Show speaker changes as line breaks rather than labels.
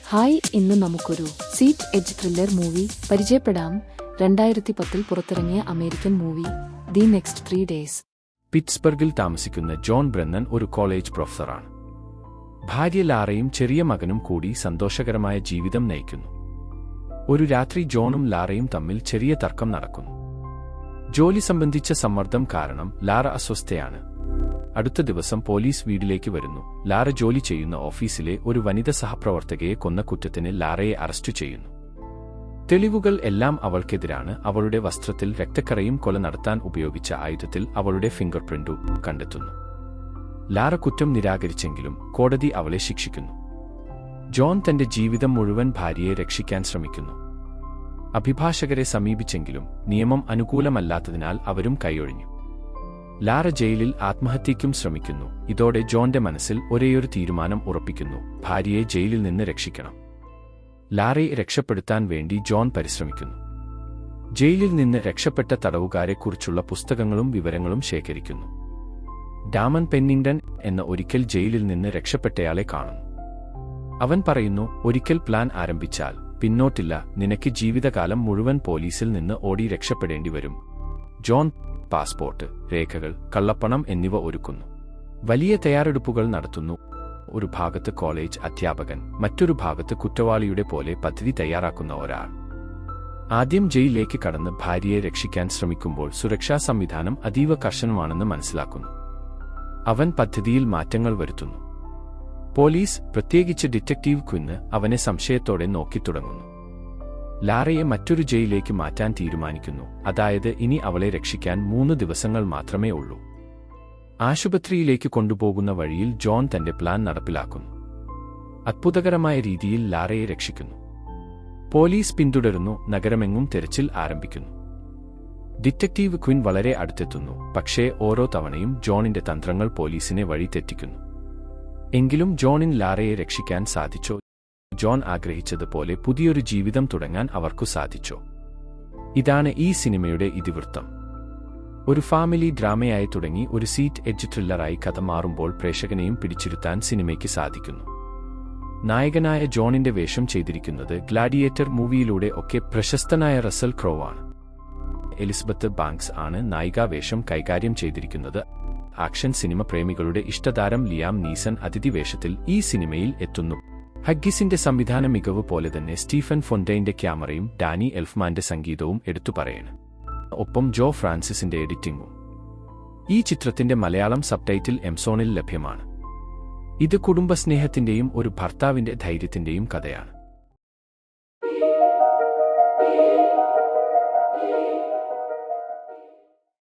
Hi, ഇന്ന് നമുക്കൊരു seat edge thriller movie പരിചയപ്പെടാം. 2010 പുറത്തിറങ്ങിയ American movie the next 3 days.
പിറ്റ്സ്ബർഗിൽ താമസിക്കുന്ന ജോൺ ബ്രെന്നൻ ഒരു കോളേജ് പ്രൊഫസറാണ്. ഭാര്യ ലാറയും ചെറിയ മകനും കൂടി സന്തോഷകരമായ ജീവിതം നയിക്കുന്നു. ഒരു രാത്രി ജോണും ലാറയും തമ്മിൽ ചെറിയ തർക്കം നടക്കുന്നു. ജോലി സംബന്ധിച്ച സമ്മർദ്ദം കാരണം ലാറ അസ്വസ്ഥയാണ്. അടുത്ത ദിവസം പോലീസ് വീട്ടിലേക്ക് വരുന്നു. ലാറ ജോലി ചെയ്യുന്ന ഓഫീസിലെ ഒരു വനിത സഹപ്രവർത്തകയെ കൊന്ന കുറ്റത്തിന് ലാറയെ അറസ്റ്റ് ചെയ്യുന്നു. തെളിവുകൾ എല്ലാം അവൾക്കെതിരാണ്. അവളുടെ വസ്ത്രത്തിൽ രക്തക്കറയും കൊല നടത്താൻ ഉപയോഗിച്ച ആയുധത്തിൽ അവളുടെ ഫിംഗർ പ്രിന്റും കണ്ടെത്തുന്നു. ലാറ കുറ്റം നിരാകരിച്ചെങ്കിലും കോടതി അവളെ ശിക്ഷിക്കുന്നു. ജോൺ തന്റെ ജീവിതം മുഴുവൻ ഭാര്യയെ രക്ഷിക്കാൻ ശ്രമിക്കുന്നു. അഭിഭാഷകരെ സമീപിച്ചെങ്കിലും നിയമം അനുകൂലമല്ലാത്തതിനാൽ അവരും കൈയൊഴിഞ്ഞു. ലാറ ജയിലിൽ ആത്മഹത്യയ്ക്കും ശ്രമിക്കുന്നു. ഇതോടെ ജോന്റെ മനസ്സിൽ ഒരേയൊരു തീരുമാനം ഉറപ്പിക്കുന്നു: ഭാര്യയെ ജയിലിൽ നിന്ന് രക്ഷിക്കണം. ലാറയെ രക്ഷപ്പെടുത്താൻ വേണ്ടി ജോൺ പരിശ്രമിക്കുന്നു. ജയിലിൽ നിന്ന് രക്ഷപ്പെട്ട തടവുകാരെക്കുറിച്ചുള്ള പുസ്തകങ്ങളും വിവരങ്ങളും ശേഖരിക്കുന്നു. ഡാമൻ പെന്നിംഗ്ടൺ എന്ന ഒരിക്കൽ ജയിലിൽ നിന്ന് രക്ഷപ്പെട്ടയാളെ കാണുന്നു. അവൻ പറയുന്നു, ഒരിക്കൽ പ്ലാൻ ആരംഭിച്ചാൽ പിന്നോട്ടില്ല, നിനക്ക് ജീവിതകാലം മുഴുവൻ പോലീസിൽ നിന്ന് ഓടി രക്ഷപ്പെടേണ്ടി വരും. ജോൺ പാസ്പോർട്ട്, രേഖകൾ, കള്ളപ്പണം എന്നിവ ഒരുക്കുന്നു. വലിയ തയ്യാറെടുപ്പുകൾ നടത്തുന്നു. ഒരു ഭാഗത്ത് കോളേജ് അധ്യാപകൻ, മറ്റൊരു ഭാഗത്ത് കുറ്റവാളിയുടെ പോലെ പദ്ധതി തയ്യാറാക്കുന്ന ഒരാൾ. ആദ്യം ജയിലിലേക്ക് കടന്ന് ഭാര്യയെ രക്ഷിക്കാൻ ശ്രമിക്കുമ്പോൾ സുരക്ഷാ സംവിധാനം അതീവ കർശനമാണെന്ന് മനസ്സിലാക്കുന്നു. അവൻ പദ്ധതിയിൽ മാറ്റങ്ങൾ വരുത്തുന്നു. പോലീസ്, പ്രത്യേകിച്ച് ഡിറ്റക്റ്റീവ് ക്വിന്, അവനെ സംശയത്തോടെ നോക്കിത്തുടങ്ങുന്നു. ലാറയെ മറ്റൊരു ജയിലിലേക്ക് മാറ്റാൻ തീരുമാനിക്കുന്നു. അതായത് ഇനി അവളെ രക്ഷിക്കാൻ 3 ദിവസങ്ങൾ മാത്രമേ ഉള്ളൂ. ആശുപത്രിയിലേക്ക് കൊണ്ടുപോകുന്ന വഴിയിൽ ജോൺ തന്റെ പ്ലാൻ നടപ്പിലാക്കുന്നു. അത്ഭുതകരമായ രീതിയിൽ ലാറയെ രക്ഷിക്കുന്നു. പോലീസ് പിന്തുടരുന്നു. നഗരമെങ്ങും തെരച്ചിൽ ആരംഭിക്കുന്നു. ഡിറ്റക്റ്റീവ് ക്വിൻ വളരെ അടുത്തെത്തുന്നു. പക്ഷേ ഓരോ തവണയും ജോണിന്റെ തന്ത്രങ്ങൾ പോലീസിനെ വഴി തെറ്റിക്കുന്നു. എങ്കിലും ജോണിന് ലാറയെ രക്ഷിക്കാൻ സാധിച്ചോ? ജോൺ ആഗ്രഹിച്ചതുപോലെ പുതിയൊരു ജീവിതം തുടങ്ങാൻ അവർക്കു സാധിച്ചോ? ഇതാണ് ഈ സിനിമയുടെ ഇതിവൃത്തം. ഒരു ഫാമിലി ഡ്രാമയായി തുടങ്ങി ഒരു സീറ്റ് എഡ്ജ് ത്രില്ലറായി കഥ മാറുമ്പോൾ പ്രേക്ഷകനെയും പിടിച്ചിരുത്താൻ സിനിമയ്ക്ക് സാധിക്കുന്നു. നായകനായ ജോണിന്റെ വേഷം ചെയ്തിരിക്കുന്നത് ഗ്ലാഡിയേറ്റർ മൂവിയിലൂടെ ഒക്കെ പ്രശസ്തനായ റസൽ ക്രോ ആണ്. എലിസബത്ത് ബാങ്ക്സ് ആണ് നായികാവേഷം കൈകാര്യം ചെയ്തിരിക്കുന്നത്. ആക്ഷൻ സിനിമ പ്രേമികളുടെ ഇഷ്ടതാരം ലിയാം നീസൺ അതിഥി വേഷത്തിൽ ഈ സിനിമയിൽ എത്തുന്നു. ഹഗ്ഗിസിന്റെ സംവിധാന മികവ് പോലെ തന്നെ സ്റ്റീഫൻ ഫൊണ്ടൈന്റെ ക്യാമറയും ഡാനി എൽഫ്മാന്റെ സംഗീതവും എടുത്തുപറയണം. ഒപ്പം ജോ ഫ്രാൻസിസിന്റെ എഡിറ്റിംഗും. ഈ ചിത്രത്തിന്റെ മലയാളം സബ്ടൈറ്റിൽ എംസോണിൽ ലഭ്യമാണ്. ഇത് കുടുംബസ്നേഹത്തിന്റെയും ഒരു ഭർത്താവിന്റെ ധൈര്യത്തിന്റെയും കഥയാണ്.